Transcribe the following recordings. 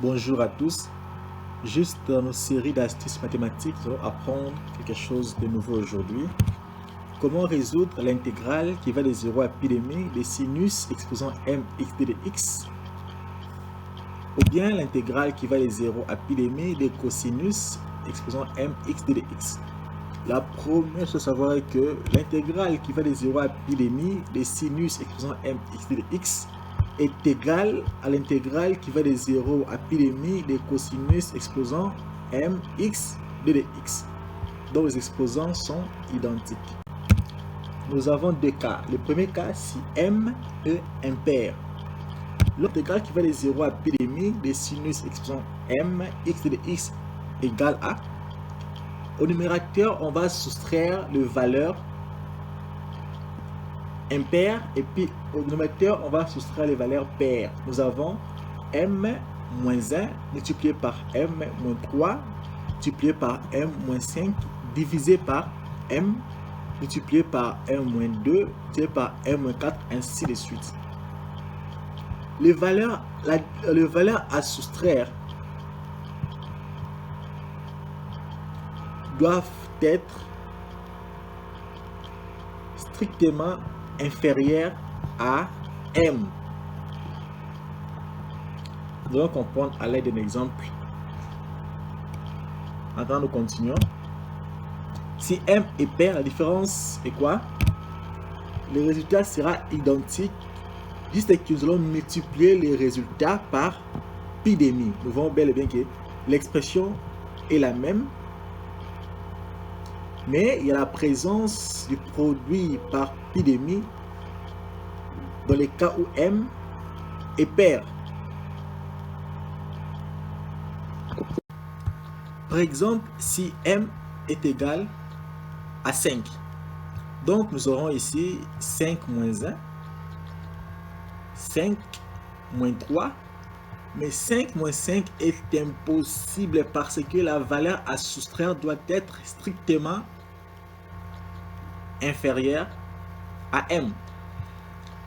Bonjour à tous. Juste dans nos séries d'astuces mathématiques, nous allons apprendre quelque chose de nouveau aujourd'hui. Comment résoudre l'intégrale qui va de 0 à pi demi des sinus exposant mx de x, ou bien l'intégrale qui va de 0 à pi demi des cosinus exposant mx de x. La première chose à savoir est que l'intégrale qui va de 0 à pi demi des sinus exposant mx de x est égale à l'intégrale qui va de 0 à pi demi des cosinus exposant mx de dx. Donc les exposants sont identiques. Nous avons deux cas. Le premier cas, si m est impair. L'intégrale qui va de 0 à pi demi des sinus exposant mx de x égale à. Au numérateur, on va soustraire les valeurs impaires et puis au dénominateur, on va soustraire les valeurs paires. Nous avons m moins 1 multiplié par m moins 3 multiplié par m moins 5 divisé par m multiplié par m moins 2 multiplié par m moins 4, ainsi de suite. Les valeurs à soustraire doivent être strictement inférieures à m. Nous allons comprendre à l'aide d'un exemple. Maintenant, nous continuons. Si m est pair, la différence est quoi? Le résultat sera identique, juste que nous allons multiplier les résultats par pi demi. Nous voyons bel et bien que l'expression est la même, mais il y a la présence du produit par pi demi dans les cas où m est pair. Par exemple, si m est égal à 5, donc nous aurons ici 5 moins 1, 5 moins 3, mais 5 moins 5 est impossible parce que la valeur à soustraire doit être strictement inférieure à m.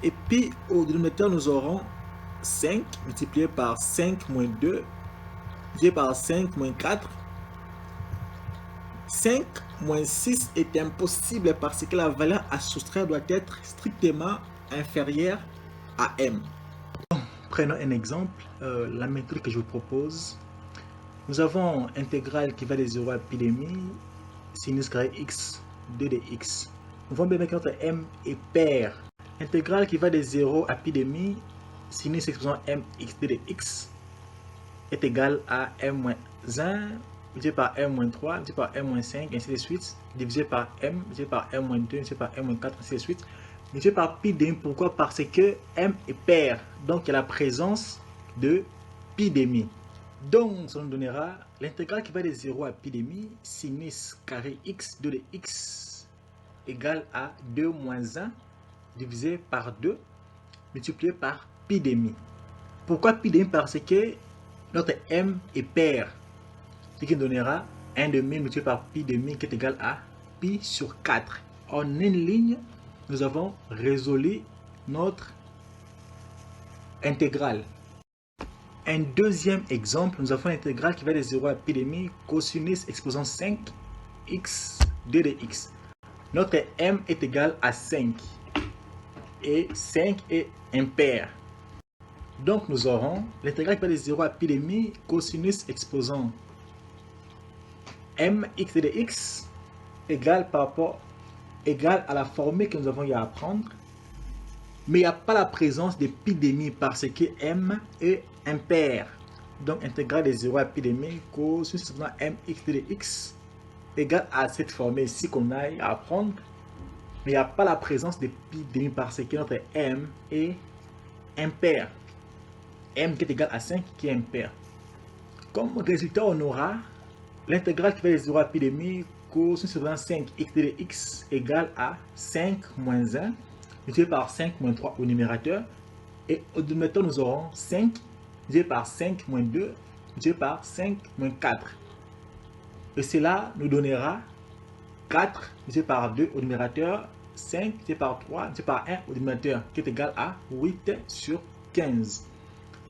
Et puis au dénominateur, nous aurons 5 multiplié par 5 moins 2 multiplié par 5 moins 4. 5 moins 6 est impossible parce que la valeur à soustraire doit être strictement inférieure à m. Prenons un exemple, la méthode que je vous propose. Nous avons intégrale qui va de 0 à pi demi sinus carré x de dx. Nous voyons bien que notre m est pair. Intégrale qui va de 0 à pi demi sinus exposant mx de dx est égale à m moins 1 divisé par m moins 3 divisé par m moins 5, ainsi de suite, divisé par m divisé par m moins 2 divisé par m moins 4, ainsi de suite, divisé par pi demi. Pourquoi? Parce que m est pair, donc il y a la présence de pi demi. Donc ça nous donnera l'intégrale qui va de 0 à pi demi sinus carré x de x égale à 2 moins 1 divisé par 2 multiplié par pi demi. Pourquoi pi demi? Parce que notre m est pair, ce qui donnera 1 demi multiplié par pi demi qui est égal à pi sur 4. En une ligne, nous avons résolu notre intégrale. Un deuxième exemple, nous avons l'intégrale qui va de 0 à pi demi cosinus exposant 5 x de dx. Notre m est égal à 5 et 5 est impair. Donc nous aurons l'intégrale qui va de 0 à pi demi cosinus exposant mx de dx égale à la formule que nous avons eu à apprendre, mais il n'y a pas la présence de pi demi parce que m est impair. Donc intégrale de 0 à pi demi cosinus exposant mx de dx égale à cette formule ici qu'on a à apprendre, mais il n'y a pas la présence de pi demi parce que notre m est impair. M qui est égal à 5 qui est impair. Comme résultat, on aura l'intégrale qui va de 0 à pi demi cosinus exposant 5 x de dx égale à 5 moins 1 multiplié par 5 moins 3 au numérateur. Et au dénominateur, nous aurons 5 divisé par 5 moins 2 multiplié par 5 moins 4. Et cela nous donnera 4 divisé par 2 au numérateur, 5 divisé par 3 divisé par 1 au dénominateur, qui est égal à 8 sur 15.